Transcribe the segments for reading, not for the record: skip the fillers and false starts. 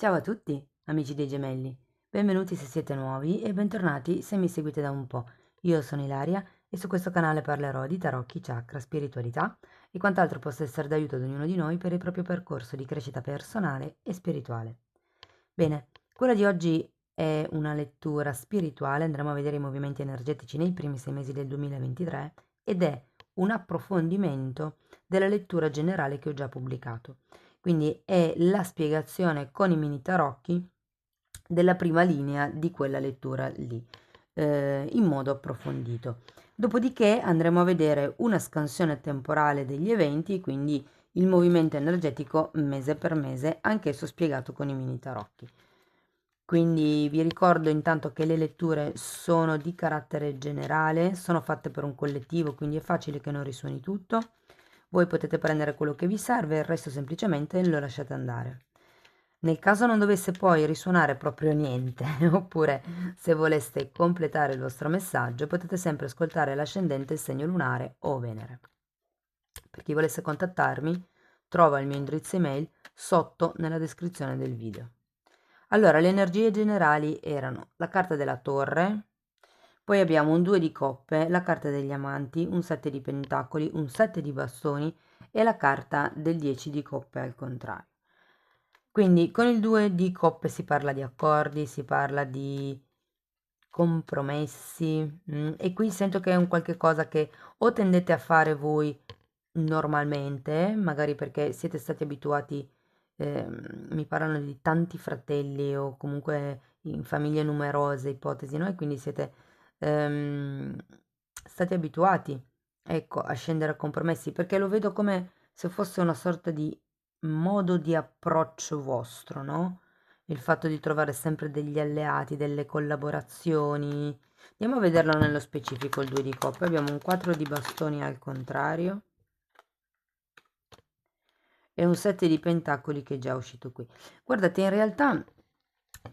Ciao a tutti, amici dei gemelli. Benvenuti se siete nuovi e bentornati se mi seguite da un po'. Io sono Ilaria e su questo canale parlerò di tarocchi, chakra, spiritualità e quant'altro possa essere d'aiuto ad ognuno di noi per il proprio percorso di crescita personale e spirituale. Bene, quella di oggi è una lettura spirituale, andremo a vedere i movimenti energetici nei primi 6 mesi del 2023 ed è un approfondimento della lettura generale che ho già pubblicato. Quindi è la spiegazione con i mini tarocchi della prima linea di quella lettura lì, in modo approfondito. Dopodiché andremo a vedere una scansione temporale degli eventi, quindi il movimento energetico mese per mese, anch'esso spiegato con i mini tarocchi. Quindi vi ricordo intanto che le letture sono di carattere generale, sono fatte per un collettivo, quindi è facile che non risuoni tutto. Voi potete prendere quello che vi serve, il resto semplicemente lo lasciate andare. Nel caso non dovesse poi risuonare proprio niente, oppure se voleste completare il vostro messaggio, potete sempre ascoltare l'ascendente, il segno lunare o Venere. Per chi volesse contattarmi, trova il mio indirizzo email sotto nella descrizione del video. Allora, le energie generali erano la carta della torre, poi abbiamo un 2 di coppe, la carta degli amanti, un 7 di pentacoli, un 7 di bastoni e la carta del 10 di coppe al contrario. Quindi con il 2 di coppe si parla di accordi, si parla di compromessi, e qui sento che è un qualche cosa che o tendete a fare voi normalmente, magari perché siete stati abituati, mi parlano di tanti fratelli o comunque in famiglie numerose, ipotesi, no? E quindi siete ehm, stati abituati, ecco, a scendere a compromessi, perché lo vedo come se fosse una sorta di modo di approccio vostro, no? Il fatto di trovare sempre degli alleati, delle collaborazioni. Andiamo a vederlo nello specifico il 2 di coppe. Abbiamo un 4 di bastoni al contrario e un 7 di pentacoli che è già uscito qui. Guardate, in realtà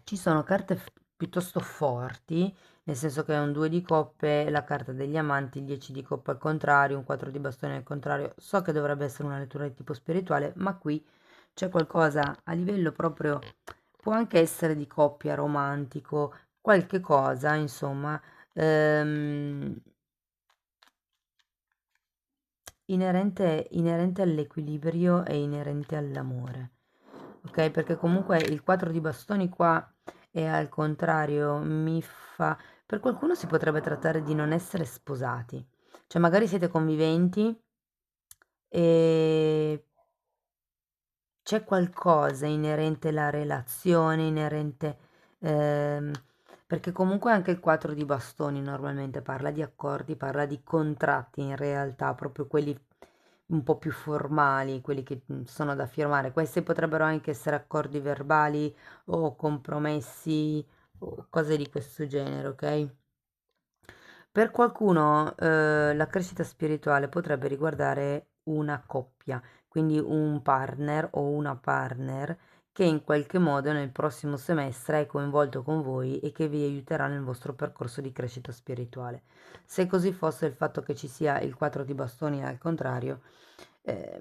ci sono carte piuttosto forti, nel senso che è un 2 di coppe, la carta degli amanti, il 10 di coppe al contrario, un 4 di bastoni al contrario. So che dovrebbe essere una lettura di tipo spirituale, ma qui c'è qualcosa a livello proprio, può anche essere di coppia, romantico, qualche cosa, insomma, ehm, inerente all'equilibrio e inerente all'amore. Ok, perché comunque il 4 di bastoni qua è al contrario, mi fa... Per qualcuno si potrebbe trattare di non essere sposati, cioè magari siete conviventi e c'è qualcosa inerente alla relazione, inerente... ehm, perché comunque anche il 4 di bastoni normalmente parla di accordi, parla di contratti in realtà, proprio quelli un po' più formali, quelli che sono da firmare. Questi potrebbero anche essere accordi verbali o compromessi o cose di questo genere, ok? Per qualcuno la crescita spirituale potrebbe riguardare una coppia, quindi un partner o una partner che in qualche modo nel prossimo semestre è coinvolto con voi e che vi aiuterà nel vostro percorso di crescita spirituale. Se così fosse, il fatto che ci sia il 4 di bastoni al contrario,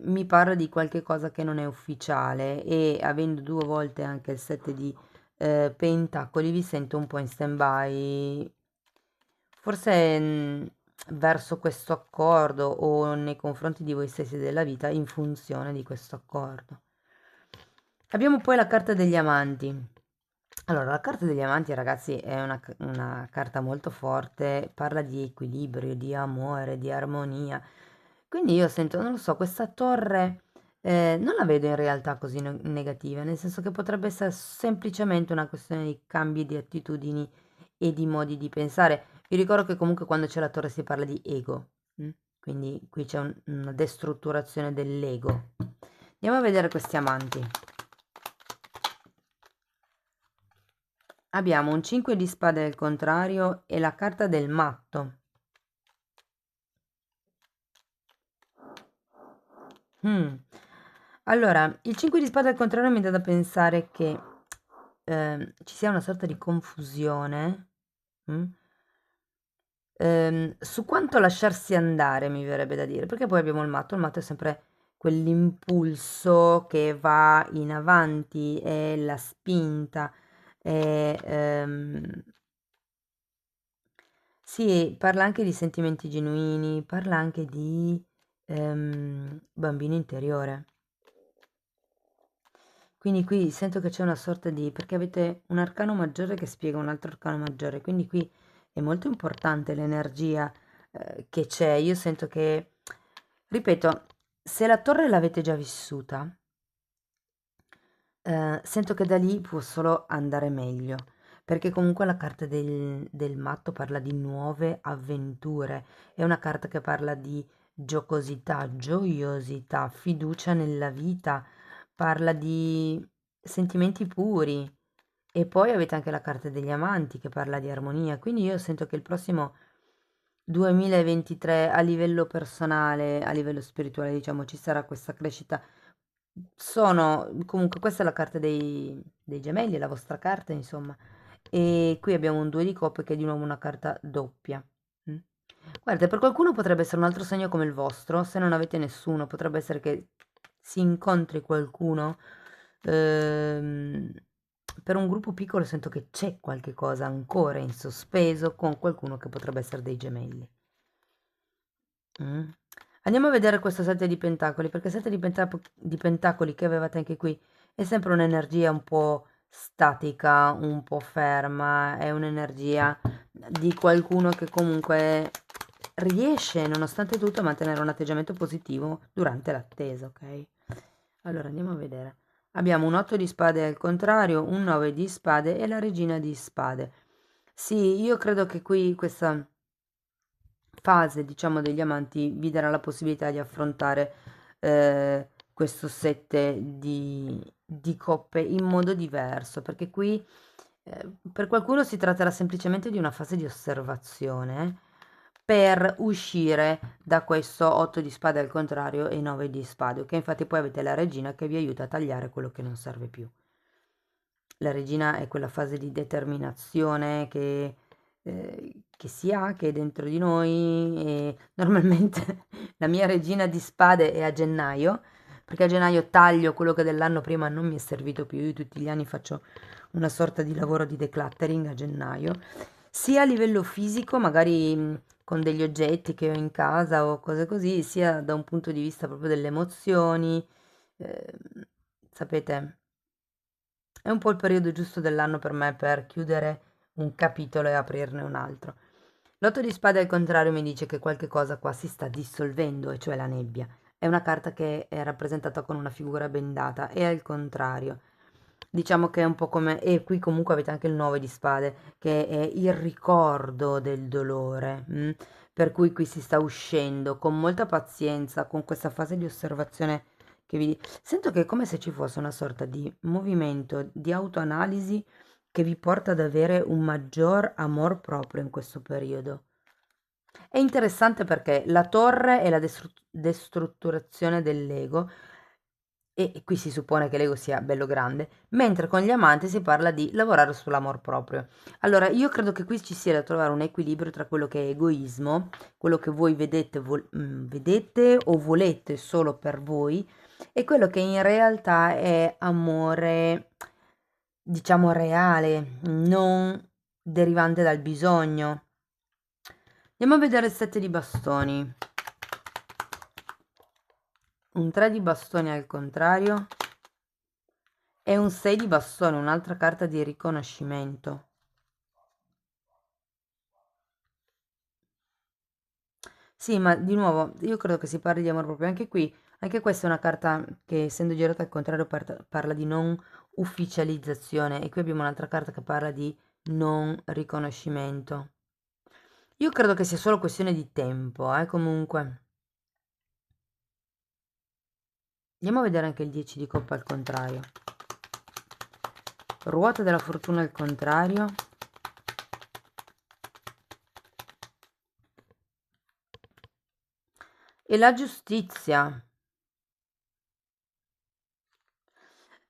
mi parla di qualche cosa che non è ufficiale e avendo due volte anche il 7 di pentacoli vi sento un po' in stand-by. Forse verso questo accordo o nei confronti di voi stessi della vita in funzione di questo accordo. Abbiamo poi la carta degli amanti. Allora, la carta degli amanti, ragazzi, è una carta molto forte, parla di equilibrio, di amore, di armonia. Quindi io sento, non lo so, questa torre non la vedo in realtà così negativa, nel senso che potrebbe essere semplicemente una questione di cambi di attitudini e di modi di pensare. Vi ricordo che comunque quando c'è la torre si parla di ego, quindi qui c'è una destrutturazione dell'ego. Andiamo a vedere questi amanti. Abbiamo un 5 di spade al contrario e la carta del matto. Mm. Allora, il 5 di spade al contrario mi dà da pensare che ci sia una sorta di confusione, mm, su quanto lasciarsi andare, mi verrebbe da dire, perché poi abbiamo il matto è sempre quell'impulso che va in avanti, è la spinta, è, sì, parla anche di sentimenti genuini, parla anche di bambino interiore. Quindi qui sento che c'è una sorta di, perché avete un arcano maggiore che spiega un altro arcano maggiore, quindi qui è molto importante l'energia che c'è. Io sento che, ripeto, se la torre l'avete già vissuta, sento che da lì può solo andare meglio, perché comunque la carta del matto parla di nuove avventure, è una carta che parla di giocosità, gioiosità, fiducia nella vita, parla di sentimenti puri. E poi avete anche la carta degli amanti che parla di armonia, quindi io sento che il prossimo 2023 a livello personale, a livello spirituale, diciamo, ci sarà questa crescita. Sono, comunque, questa è la carta dei gemelli, è la vostra carta, insomma. E qui abbiamo un 2 di coppe che è di nuovo una carta doppia. Mm. Guarda, per qualcuno potrebbe essere un altro segno come il vostro, se non avete nessuno, potrebbe essere che si incontri qualcuno. Ehm, per un gruppo piccolo sento che c'è qualche cosa ancora in sospeso con qualcuno che potrebbe essere dei gemelli. Mm. Andiamo a vedere questo 7 di pentacoli, perché 7 di pentacoli che avevate anche qui è sempre un'energia un po' statica, un po' ferma, è un'energia di qualcuno che comunque riesce, nonostante tutto, a mantenere un atteggiamento positivo durante l'attesa, ok? Allora andiamo a vedere. Abbiamo un 8 di spade al contrario, un 9 di spade e la regina di spade. Sì, io credo che qui questa fase, diciamo, degli amanti vi darà la possibilità di affrontare questo 7 di coppe in modo diverso, perché qui per qualcuno si tratterà semplicemente di una fase di osservazione per uscire da questo 8 di spade al contrario e 9 di spade, ok? Infatti poi avete la regina che vi aiuta a tagliare quello che non serve più. La regina è quella fase di determinazione che si ha, che è dentro di noi e normalmente la mia regina di spade è a gennaio, perché a gennaio taglio quello che dell'anno prima non mi è servito più, io tutti gli anni faccio una sorta di lavoro di decluttering a gennaio, sia a livello fisico, magari con degli oggetti che ho in casa o cose così, sia da un punto di vista proprio delle emozioni, ehm, sapete. È un po' il periodo giusto dell'anno per me per chiudere un capitolo e aprirne un altro. L'otto di spade al contrario mi dice che qualche cosa qua si sta dissolvendo, e cioè la nebbia. È una carta che è rappresentata con una figura bendata e al contrario. Diciamo che è un po' come... E qui comunque avete anche il 9 di spade, che è il ricordo del dolore. Per cui qui si sta uscendo con molta pazienza, con questa fase di osservazione che vi... Sento che è come se ci fosse una sorta di movimento di autoanalisi che vi porta ad avere un maggior amor proprio in questo periodo. È interessante perché la torre è la destrutturazione dell'ego e qui si suppone che l'ego sia bello grande, mentre con gli amanti si parla di lavorare sull'amor proprio. Allora, io credo che qui ci sia da trovare un equilibrio tra quello che è egoismo, quello che voi vedete, vedete o volete solo per voi, e quello che in realtà è amore, diciamo, reale, non derivante dal bisogno. Andiamo a vedere il 7 di bastoni. Un 3 di bastoni al contrario e un 6 di bastoni, un'altra carta di riconoscimento. Sì, ma di nuovo, io credo che si parli di amore proprio anche qui. Anche questa è una carta che, essendo girata al contrario, parla di non ufficializzazione. E qui abbiamo un'altra carta che parla di non riconoscimento. Io credo che sia solo questione di tempo, comunque. Andiamo a vedere anche il 10 di coppa al contrario. Ruota della fortuna al contrario. E la giustizia.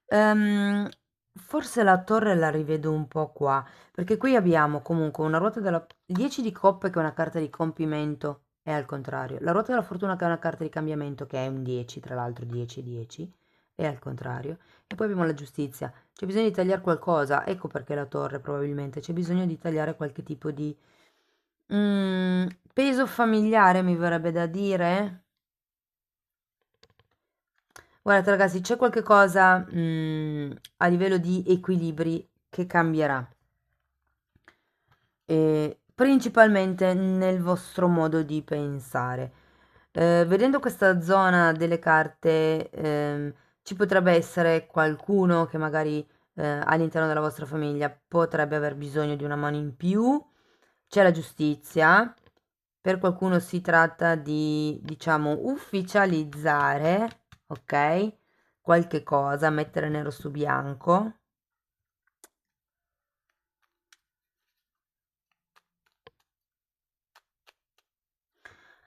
Ehm, forse la torre la rivedo un po' qua, perché qui abbiamo comunque una ruota della 10 di coppe che è una carta di compimento è al contrario. La ruota della fortuna, che è una carta di cambiamento, che è un 10, tra l'altro 10 10, è al contrario. E poi abbiamo la giustizia. C'è bisogno di tagliare qualcosa, ecco perché la torre probabilmente. C'è bisogno di tagliare qualche tipo di peso familiare, mi verrebbe da dire. Guardate ragazzi, c'è qualche cosa a livello di equilibri che cambierà, principalmente nel vostro modo di pensare. Vedendo questa zona delle carte, ci potrebbe essere qualcuno che magari all'interno della vostra famiglia potrebbe aver bisogno di una mano in più. C'è la giustizia. Per qualcuno si tratta di, diciamo, ufficializzare, ok? Qualche cosa, mettere nero su bianco.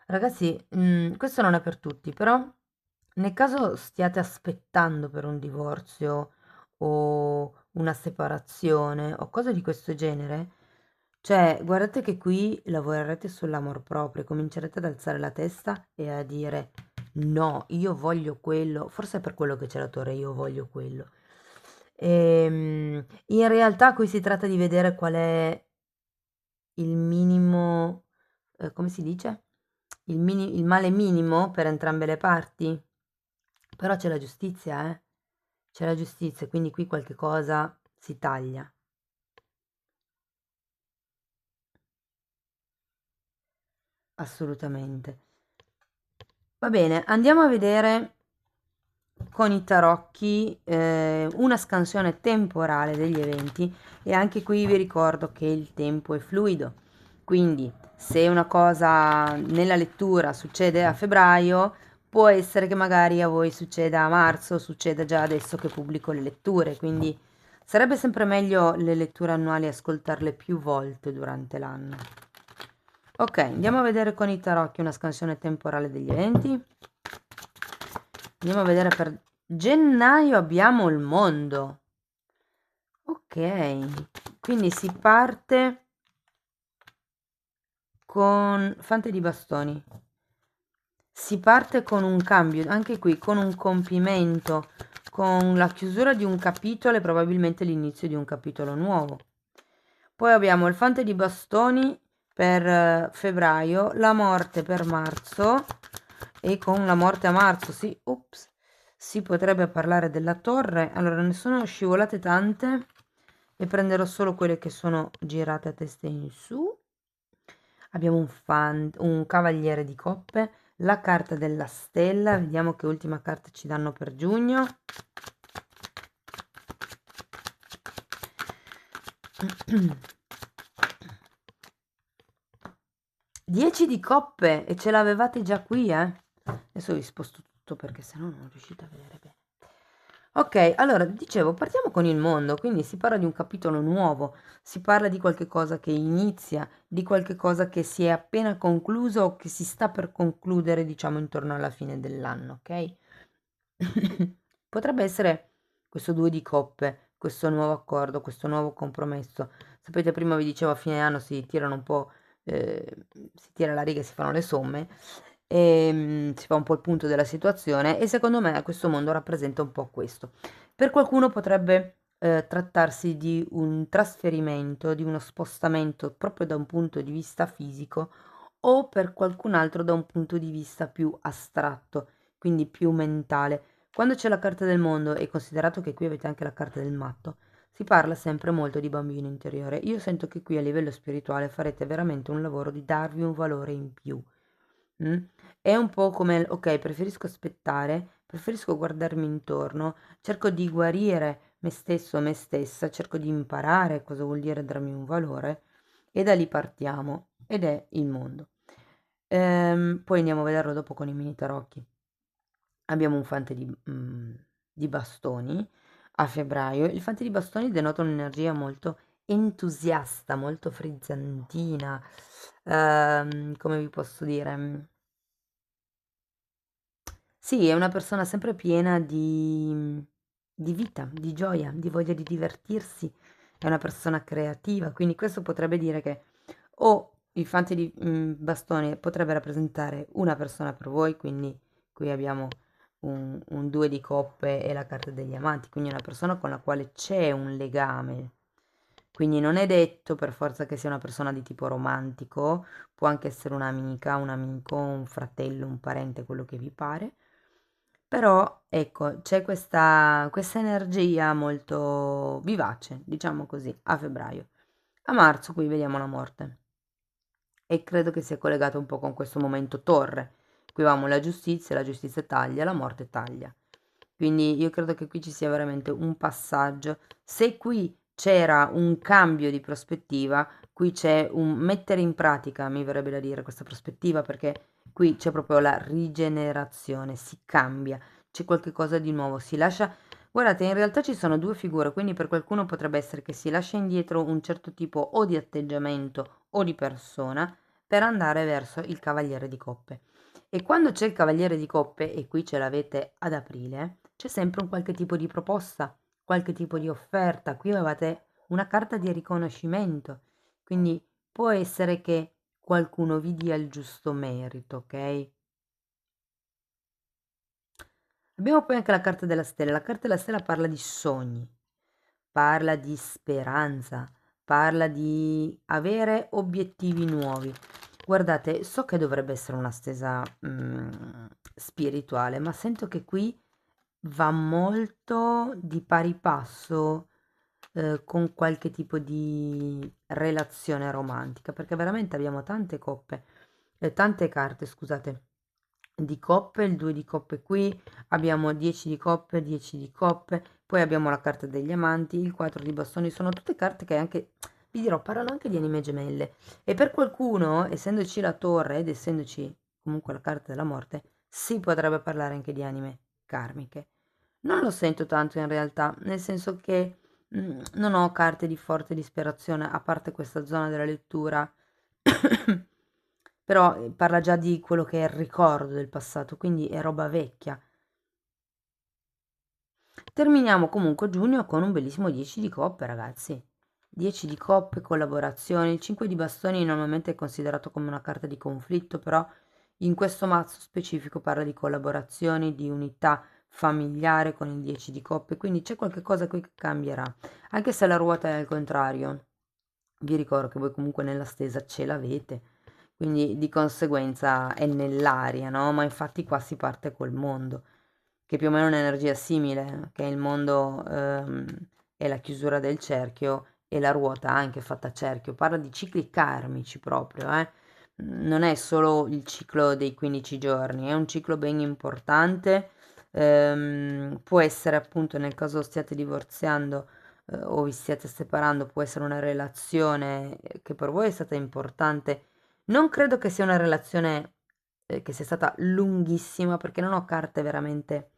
Ragazzi, questo non è per tutti, però nel caso stiate aspettando per un divorzio o una separazione o cose di questo genere, cioè guardate che qui lavorerete sull'amor proprio, comincerete ad alzare la testa e a dire no, io voglio quello, forse è per quello che c'è la torre, io voglio quello. In realtà qui si tratta di vedere qual è il minimo, come si dice? Il male minimo per entrambe le parti. Però c'è la giustizia, eh? C'è la giustizia, quindi qui qualche cosa si taglia. Assolutamente. Va bene, andiamo a vedere con i tarocchi una scansione temporale degli eventi e anche qui vi ricordo che il tempo è fluido. Quindi se una cosa nella lettura succede a febbraio, può essere che magari a voi succeda a marzo, succeda già adesso che pubblico le letture, quindi sarebbe sempre meglio le letture annuali ascoltarle più volte durante l'anno. Ok, andiamo a vedere con i tarocchi una scansione temporale degli eventi. Andiamo a vedere per gennaio abbiamo il mondo. Ok, quindi si parte con Fante di bastoni. Si parte con un cambio, anche qui con un compimento, con la chiusura di un capitolo e probabilmente l'inizio di un capitolo nuovo. Poi abbiamo il Fante di bastoni per febbraio, la morte per marzo e con la morte a marzo, sì, ups, si potrebbe parlare della torre. Allora, ne sono scivolate tante e prenderò solo quelle che sono girate a testa in su. Abbiamo un cavaliere di coppe, la carta della stella, vediamo che ultima carta ci danno per giugno. 10 di coppe e ce l'avevate già qui, eh? Adesso vi sposto tutto perché sennò non riuscite a vedere bene. Ok, allora dicevo, partiamo con il mondo, quindi si parla di un capitolo nuovo, si parla di qualche cosa che inizia, di qualche cosa che si è appena concluso o che si sta per concludere, diciamo, intorno alla fine dell'anno, ok? Potrebbe essere questo due di coppe, questo nuovo accordo, questo nuovo compromesso. Sapete, prima vi dicevo a fine anno si tirano un po', si tira la riga e si fanno le somme, e si fa un po' il punto della situazione e secondo me questo mondo rappresenta un po' questo. Per qualcuno potrebbe trattarsi di un trasferimento, di uno spostamento proprio da un punto di vista fisico o per qualcun altro da un punto di vista più astratto, quindi più mentale. Quando c'è la carta del mondo e considerato che qui avete anche la carta del matto, si parla sempre molto di bambino interiore. Io sento che qui a livello spirituale farete veramente un lavoro di darvi un valore in più. Mm? È un po' come, ok, preferisco aspettare, preferisco guardarmi intorno, cerco di guarire me stesso, me stessa, cerco di imparare cosa vuol dire darmi un valore e da lì partiamo ed è il mondo. Poi andiamo a vederlo dopo con i mini tarocchi. Abbiamo un fante di bastoni a febbraio. Il fante di bastoni denota un'energia molto entusiasta, molto frizzantina, come vi posso dire? Sì, è una persona sempre piena di vita, di gioia, di voglia di divertirsi, è una persona creativa, quindi questo potrebbe dire che o il fante di bastoni potrebbe rappresentare una persona per voi, quindi qui abbiamo un 2 di coppe e la carta degli amanti, quindi una persona con la quale c'è un legame. Quindi non è detto per forza che sia una persona di tipo romantico, può anche essere un'amica, un amico, un fratello, un parente, quello che vi pare. Però ecco, c'è questa energia molto vivace, diciamo così, a febbraio. A marzo qui vediamo la morte e credo che sia collegato un po' con questo momento torre. Qui avevamo la giustizia taglia, la morte taglia. Quindi io credo che qui ci sia veramente un passaggio. Se qui c'era un cambio di prospettiva, qui c'è un mettere in pratica, mi verrebbe da dire, questa prospettiva, perché qui c'è proprio la rigenerazione, si cambia, c'è qualcosa di nuovo, si lascia. Guardate, in realtà ci sono due figure, quindi per qualcuno potrebbe essere che si lascia indietro un certo tipo o di atteggiamento o di persona per andare verso il cavaliere di coppe. E quando c'è il cavaliere di coppe, e qui ce l'avete ad aprile, c'è sempre un qualche tipo di proposta, qualche tipo di offerta. Qui avevate una carta di riconoscimento, quindi può essere che qualcuno vi dia il giusto merito, ok? Abbiamo poi anche la carta della stella. La carta della stella parla di sogni, parla di speranza, parla di avere obiettivi nuovi. Guardate, so che dovrebbe essere una stesa spirituale, ma sento che qui va molto di pari passo con qualche tipo di relazione romantica, perché veramente abbiamo tante coppe, tante carte, scusate, di coppe, il 2 di coppe qui, abbiamo 10 di coppe, 10 di coppe, poi abbiamo la carta degli amanti, il 4 di bastoni, sono tutte carte che anche, vi dirò, parlano anche di anime gemelle. E per qualcuno, essendoci la torre ed essendoci comunque la carta della morte, si potrebbe parlare anche di anime karmiche. Non lo sento tanto in realtà, nel senso che non ho carte di forte disperazione, a parte questa zona della lettura, però parla già di quello che è il ricordo del passato, quindi è roba vecchia. Terminiamo comunque giugno con un bellissimo 10 di coppe, ragazzi. 10 di coppe, collaborazioni. Il 5 di bastoni normalmente è considerato come una carta di conflitto, però in questo mazzo specifico parla di collaborazioni, di unità familiare con il 10 di coppe, quindi c'è qualche cosa qui che cambierà. Anche se la ruota è al contrario, vi ricordo che voi comunque nella stesa ce l'avete, quindi di conseguenza è nell'aria, no? Ma infatti qua si parte col mondo, che più o meno è un'energia simile, che il mondo è la chiusura del cerchio e la ruota anche fatta a cerchio. Parla di cicli karmici proprio, eh. Non è solo il ciclo dei 15 giorni, è un ciclo ben importante. Può essere appunto nel caso stiate divorziando o vi stiate separando, può essere una relazione che per voi è stata importante. Non credo che sia una relazione che sia stata lunghissima perché non ho carte veramente,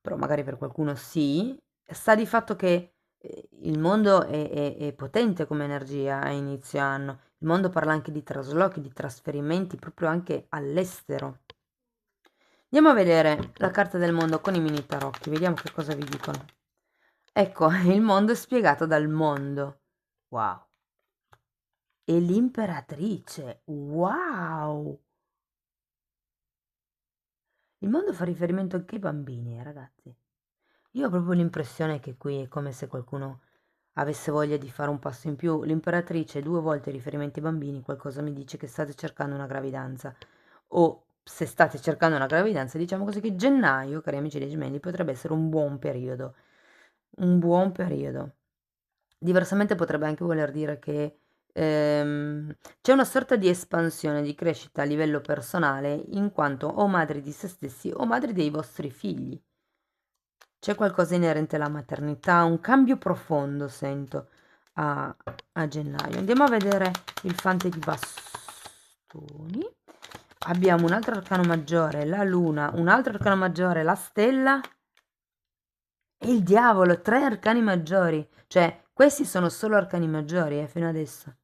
però magari per qualcuno sì. Sta di fatto che il mondo è potente come energia a inizio anno. Il mondo parla anche di traslochi, di trasferimenti proprio anche all'estero. Andiamo a vedere la carta del mondo con i mini tarocchi, vediamo che cosa vi dicono. Ecco, il mondo è spiegato dal mondo. Wow. E l'imperatrice. Wow. Il mondo fa riferimento anche ai bambini, ragazzi. Io ho proprio l'impressione che qui è come se qualcuno avesse voglia di fare un passo in più. L'imperatrice, due volte riferimenti ai bambini, qualcosa mi dice che state cercando una gravidanza. O se state cercando una gravidanza, diciamo così che gennaio, cari amici dei gemelli, potrebbe essere un buon periodo. Un buon periodo. Diversamente potrebbe anche voler dire che c'è una sorta di espansione, di crescita a livello personale, in quanto o madri di se stessi o madri dei vostri figli. C'è qualcosa inerente alla maternità, un cambio profondo sento a gennaio. Andiamo a vedere il fante di bastoni. Abbiamo un altro arcano maggiore, la luna, un altro arcano maggiore, la stella e il diavolo, tre arcani maggiori. Cioè, questi sono solo arcani maggiori, fino adesso.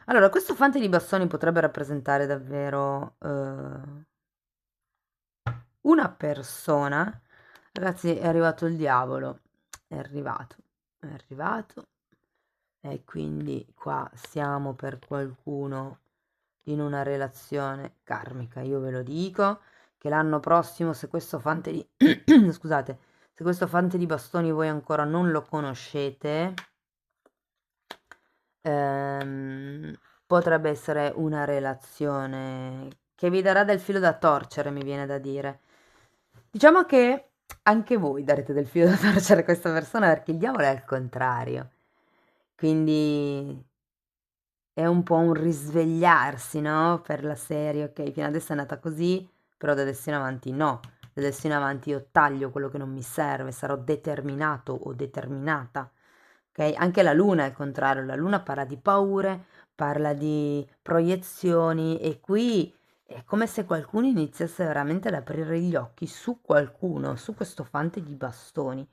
Allora, questo fante di bastoni potrebbe rappresentare davvero una persona. Ragazzi, è arrivato il diavolo. È arrivato. È arrivato. E quindi qua siamo per qualcuno in una relazione karmica. Io ve lo dico che l'anno prossimo, se questo fante di scusate, se questo fante di bastoni voi ancora non lo conoscete, potrebbe essere una relazione che vi darà del filo da torcere, mi viene da dire. Diciamo che anche voi darete del filo da torcere a questa persona perché il diavolo è al contrario. Quindi è un po' un risvegliarsi, no? Per la serie, ok, fino adesso è andata così, però da adesso in avanti no. Da adesso in avanti io taglio quello che non mi serve, sarò determinato o determinata. Ok? Anche la luna è il contrario, la luna parla di paure, parla di proiezioni e qui è come se qualcuno iniziasse veramente ad aprire gli occhi su qualcuno, su questo fante di bastoni,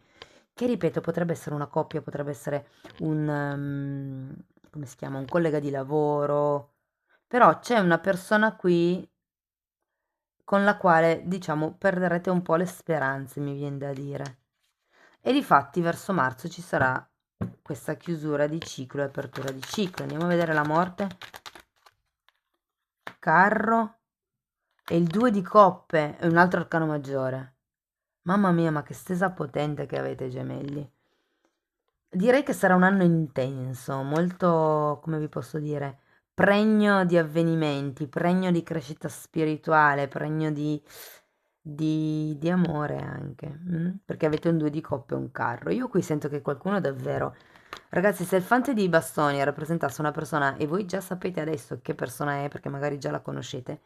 che ripeto potrebbe essere una coppia, potrebbe essere un, come si chiama, un collega di lavoro, però c'è una persona qui con la quale, diciamo, perderete un po' le speranze, mi viene da dire. E difatti verso marzo ci sarà questa chiusura di ciclo e apertura di ciclo. Andiamo a vedere la morte. Carro e il 2 di coppe è un altro arcano maggiore. Mamma mia, ma che stesa potente che avete, gemelli. Direi che sarà un anno intenso, molto, come vi posso dire, pregno di avvenimenti, pregno di crescita spirituale, pregno di amore anche, perché avete un 2 di coppe e un carro. Io qui sento che qualcuno davvero... Ragazzi, se il fante di bastoni rappresentasse una persona e voi già sapete adesso che persona è, perché magari già la conoscete,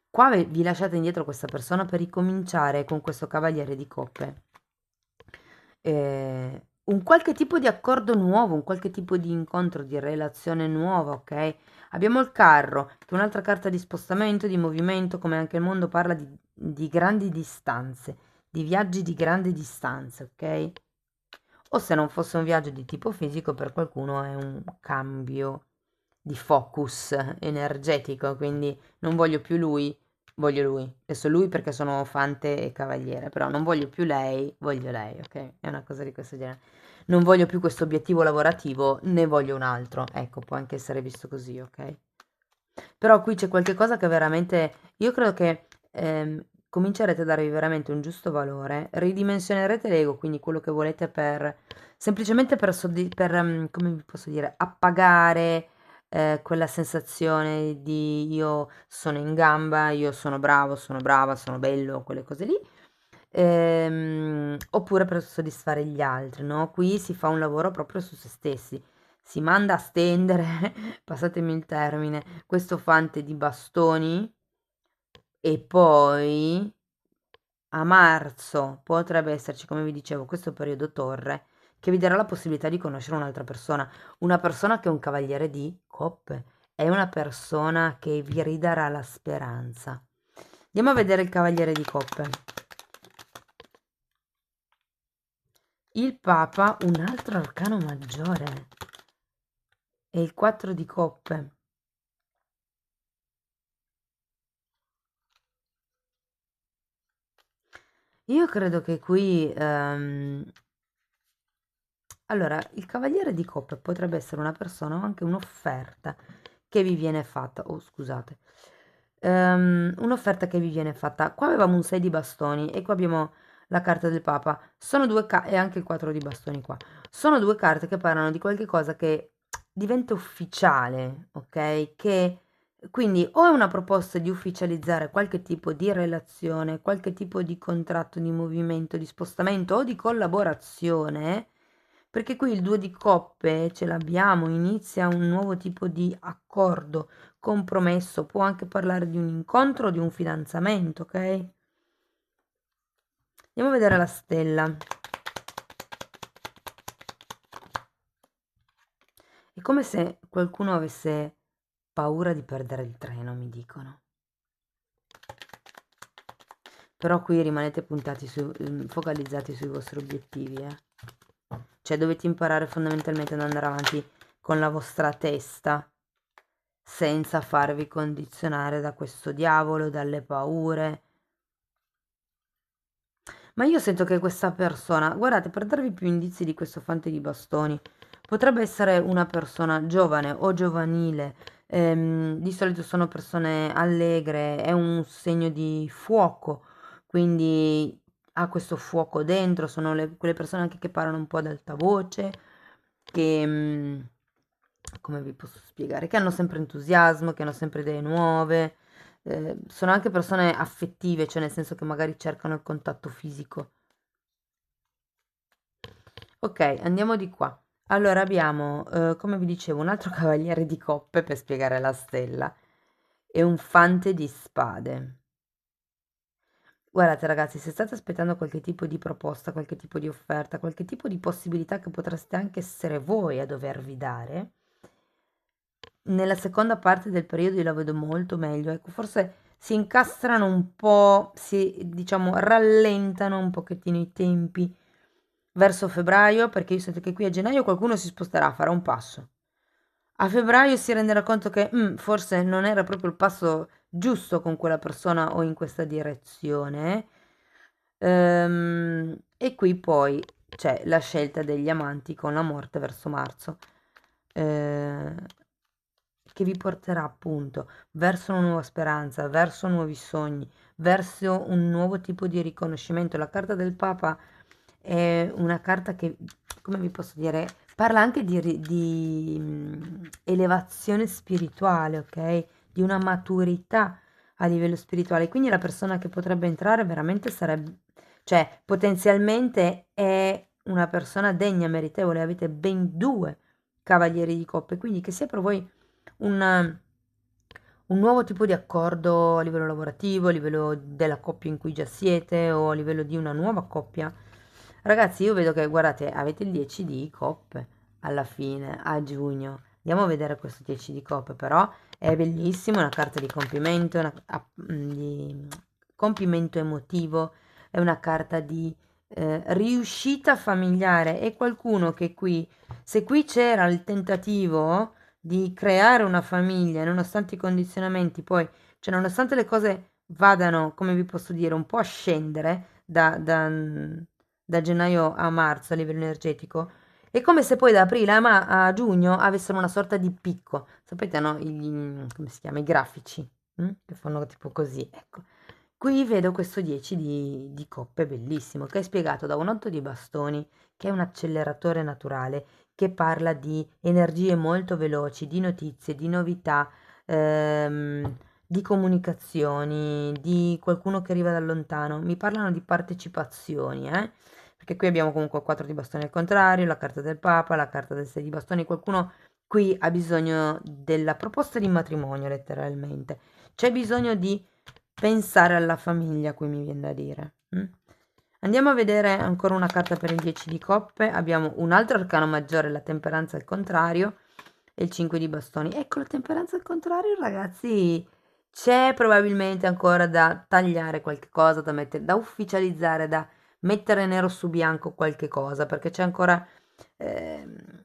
qua vi lasciate indietro questa persona per ricominciare con questo cavaliere di coppe un qualche tipo di accordo nuovo, un qualche tipo di incontro, di relazione nuova, ok? Abbiamo il carro, che è un'altra carta di spostamento, di movimento, come anche il mondo parla di grandi distanze, di viaggi di grandi distanze, ok? O se non fosse un viaggio di tipo fisico, per qualcuno è un cambio di focus energetico, quindi non voglio più lui, voglio lui. Adesso lui perché sono fante e cavaliere, però non voglio più lei, voglio lei, ok? È una cosa di questo genere. Non voglio più questo obiettivo lavorativo, ne voglio un altro. Ecco, può anche essere visto così, ok? Però qui c'è qualche cosa che veramente, io credo che comincerete a darvi veramente un giusto valore, ridimensionerete l'ego, quindi quello che volete per, semplicemente per, come vi posso dire, appagare quella sensazione di io sono in gamba, io sono bravo, sono brava, sono bello, quelle cose lì. Oppure per soddisfare gli altri, no? Qui si fa un lavoro proprio su se stessi, si manda a stendere, passatemi il termine, questo fante di bastoni e poi a marzo potrebbe esserci, come vi dicevo, questo periodo torre che vi darà la possibilità di conoscere un'altra persona, una persona che è un cavaliere di coppe, è una persona che vi ridarà la speranza. Andiamo a vedere il cavaliere di coppe. Il Papa, un altro arcano maggiore, e il 4 di coppe. Io credo che qui, allora, il cavaliere di coppe potrebbe essere una persona o anche un'offerta che vi viene fatta. Oh, scusate. Un'offerta che vi viene fatta. Qua avevamo un 6 di bastoni e qua abbiamo la carta del Papa. Sono due e anche il 4 di bastoni qua. Sono due carte che parlano di qualche cosa che diventa ufficiale, ok? Che quindi o è una proposta di ufficializzare qualche tipo di relazione, qualche tipo di contratto di movimento, di spostamento o di collaborazione, perché qui il 2 di coppe ce l'abbiamo, inizia un nuovo tipo di accordo, compromesso, può anche parlare di un incontro o di un fidanzamento, ok? Andiamo a vedere la stella. È come se qualcuno avesse paura di perdere il treno, mi dicono. Però qui rimanete puntati focalizzati sui vostri obiettivi, eh. Cioè dovete imparare fondamentalmente ad andare avanti con la vostra testa, senza farvi condizionare da questo diavolo, dalle paure. Ma io sento che questa persona, guardate, per darvi più indizi di questo fante di bastoni, Potrebbe essere una persona giovane o giovanile, di solito sono persone allegre, è un segno di fuoco, quindi ha questo fuoco dentro, sono quelle persone anche che parlano un po' ad alta voce, che, come vi posso spiegare, che hanno sempre entusiasmo, che hanno sempre idee nuove, sono anche persone affettive, cioè nel senso che magari cercano il contatto fisico. Ok, andiamo di qua. Allora abbiamo, come vi dicevo, un altro cavaliere di coppe per spiegare la stella e un fante di spade. Guardate ragazzi, se state aspettando qualche tipo di proposta, qualche tipo di offerta, qualche tipo di possibilità che potreste anche essere voi a dovervi dare, nella seconda parte del periodo io la vedo molto meglio. Ecco, forse si incastrano un po', si diciamo rallentano un pochettino i tempi verso febbraio, perché io sento che qui a gennaio qualcuno si sposterà, farà un passo. A febbraio si renderà conto che forse non era proprio il passo giusto con quella persona o in questa direzione. E qui poi c'è la scelta degli amanti con la morte verso marzo, eh, che vi porterà appunto verso una nuova speranza, verso nuovi sogni, verso un nuovo tipo di riconoscimento. La carta del Papa è una carta che, come vi posso dire, parla anche di elevazione spirituale, ok? Di una maturità a livello spirituale. Quindi la persona che potrebbe entrare veramente sarebbe, cioè potenzialmente è una persona degna, meritevole. Avete ben due cavalieri di coppe, quindi che sia per voi un, un nuovo tipo di accordo a livello lavorativo, a livello della coppia in cui già siete o a livello di una nuova coppia. Ragazzi, io vedo che, guardate, avete il 10 di coppe alla fine, a giugno. Andiamo a vedere questo 10 di coppe, però è bellissimo, è una carta di compimento, di compimento emotivo, è una carta di riuscita familiare. È qualcuno che qui, se qui c'era il tentativo di creare una famiglia, nonostante i condizionamenti, poi, cioè nonostante le cose vadano, come vi posso dire, un po' a scendere da gennaio a marzo a livello energetico, è come se poi da aprile a giugno avessero una sorta di picco. Sapete, no? Come si chiama? I grafici, che fanno tipo così, ecco. Qui vedo questo 10 di coppe bellissimo, che è spiegato da un 8 di bastoni, che è un acceleratore naturale, che parla di energie molto veloci, di notizie, di novità, di comunicazioni, di qualcuno che arriva da lontano. Mi parlano di partecipazioni, perché qui abbiamo comunque il 4 di bastoni al contrario, la carta del Papa, la carta del 6 di bastoni. Qualcuno qui ha bisogno della proposta di matrimonio, letteralmente. C'è bisogno di pensare alla famiglia, qui mi viene da dire. Andiamo a vedere ancora una carta per il 10 di coppe. Abbiamo un altro arcano maggiore, la temperanza al contrario, e il 5 di bastoni. Ecco, la temperanza al contrario, ragazzi, c'è probabilmente ancora da tagliare qualche cosa, da mettere, da ufficializzare, da mettere nero su bianco qualche cosa, perché c'è ancora ehm,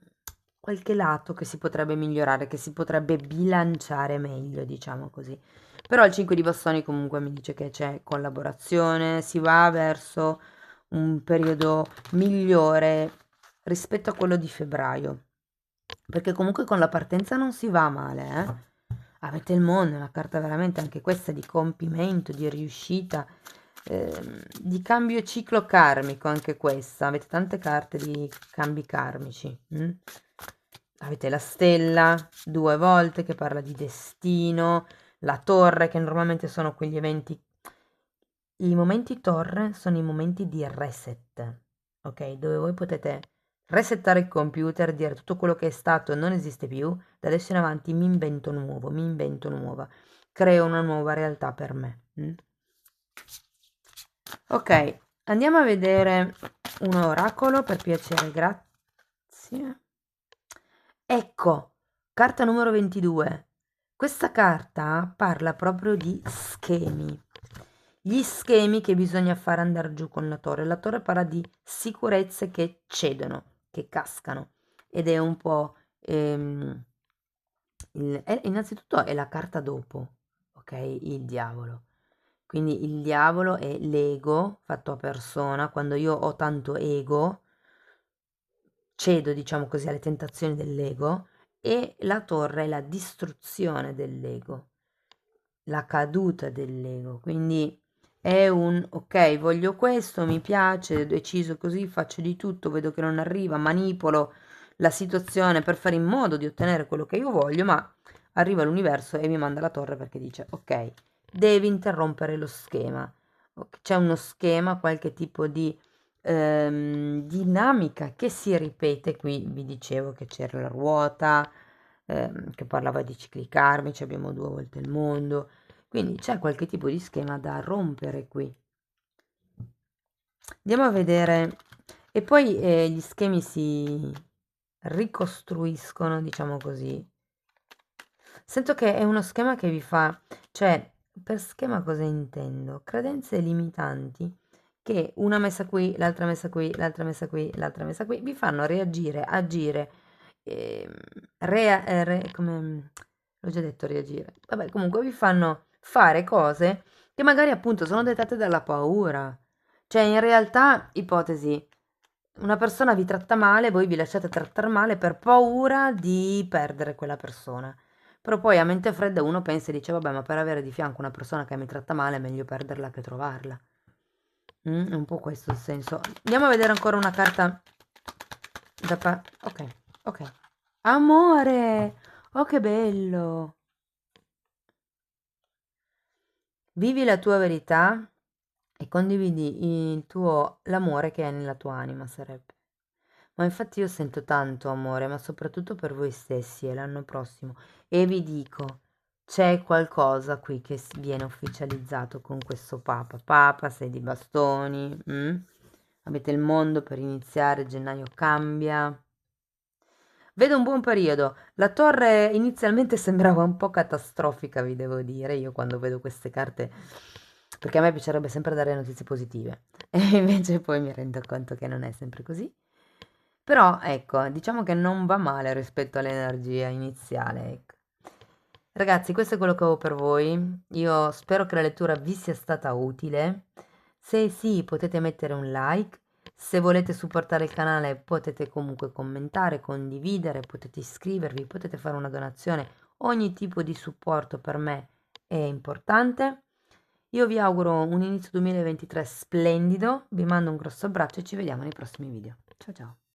qualche lato che si potrebbe migliorare, che si potrebbe bilanciare meglio, diciamo così. Però il 5 di bastoni comunque mi dice che c'è collaborazione, si va verso un periodo migliore rispetto a quello di febbraio. Perché comunque con la partenza non si va male, eh? Avete il mondo, è una carta veramente anche questa di compimento, di riuscita, di cambio ciclo karmico anche questa. Avete tante carte di cambi karmici. Avete la stella due volte che parla di destino, la torre che normalmente sono quegli eventi. I momenti torre sono i momenti di reset, ok? Dove voi potete resettare il computer, dire tutto quello che è stato non esiste più, da adesso in avanti mi invento nuovo, mi invento nuova, creo una nuova realtà per me. Ok, andiamo a vedere un oracolo per piacere, grazie. Ecco, carta numero 22. Questa carta parla proprio di schemi. Gli schemi che bisogna fare andare giù con la torre. La torre parla di sicurezze che cedono, che cascano. Ed è un po'... innanzitutto è la carta dopo, ok? Il diavolo. Quindi il diavolo è l'ego fatto a persona. Quando io ho tanto ego, cedo, diciamo così, alle tentazioni dell'ego, e la torre è la distruzione dell'ego, la caduta dell'ego. Quindi è un ok, voglio questo, mi piace, ho deciso così, faccio di tutto, vedo che non arriva, manipolo la situazione per fare in modo di ottenere quello che io voglio, ma arriva l'universo e mi manda la torre perché dice ok, devi interrompere lo schema. C'è uno schema, qualche tipo di dinamica che si ripete. Qui vi dicevo che c'era la ruota, che parlava di cicli karmici, abbiamo 2 volte il mondo, quindi c'è qualche tipo di schema da rompere qui. Andiamo a vedere, e poi gli schemi si ricostruiscono, diciamo così. Sento che è uno schema che vi fa, cioè, per schema cosa intendo? Credenze limitanti che una messa qui, l'altra messa qui, l'altra messa qui, l'altra messa qui, vi fanno reagire, agire, ehm, come l'ho già detto reagire. Vabbè, comunque vi fanno fare cose che magari appunto sono dettate dalla paura. Cioè, in realtà, ipotesi, una persona vi tratta male, voi vi lasciate trattare male per paura di perdere quella persona. Però poi a mente fredda uno pensa e dice, vabbè, ma per avere di fianco una persona che mi tratta male è meglio perderla che trovarla. È un po' questo il senso. Andiamo a vedere ancora una carta ok, ok. Amore! Oh, che bello! Vivi la tua verità e condividi l'amore che hai nella tua anima, sarebbe. Ma infatti io sento tanto amore, ma soprattutto per voi stessi e l'anno prossimo. E vi dico, c'è qualcosa qui che viene ufficializzato con questo Papa. Papa, 6 di bastoni. Avete il mondo per iniziare, gennaio cambia. Vedo un buon periodo. La torre inizialmente sembrava un po' catastrofica, vi devo dire, io quando vedo queste carte, perché a me piacerebbe sempre dare notizie positive, e invece poi mi rendo conto che non è sempre così. Però ecco, diciamo che non va male rispetto all'energia iniziale, ecco. Ragazzi, questo è quello che avevo per voi. Io spero che la lettura vi sia stata utile. Se sì, potete mettere un like. Se volete supportare il canale potete comunque commentare, condividere, potete iscrivervi, potete fare una donazione. Ogni tipo di supporto per me è importante. Io vi auguro un inizio 2023 splendido, vi mando un grosso abbraccio e ci vediamo nei prossimi video. Ciao ciao!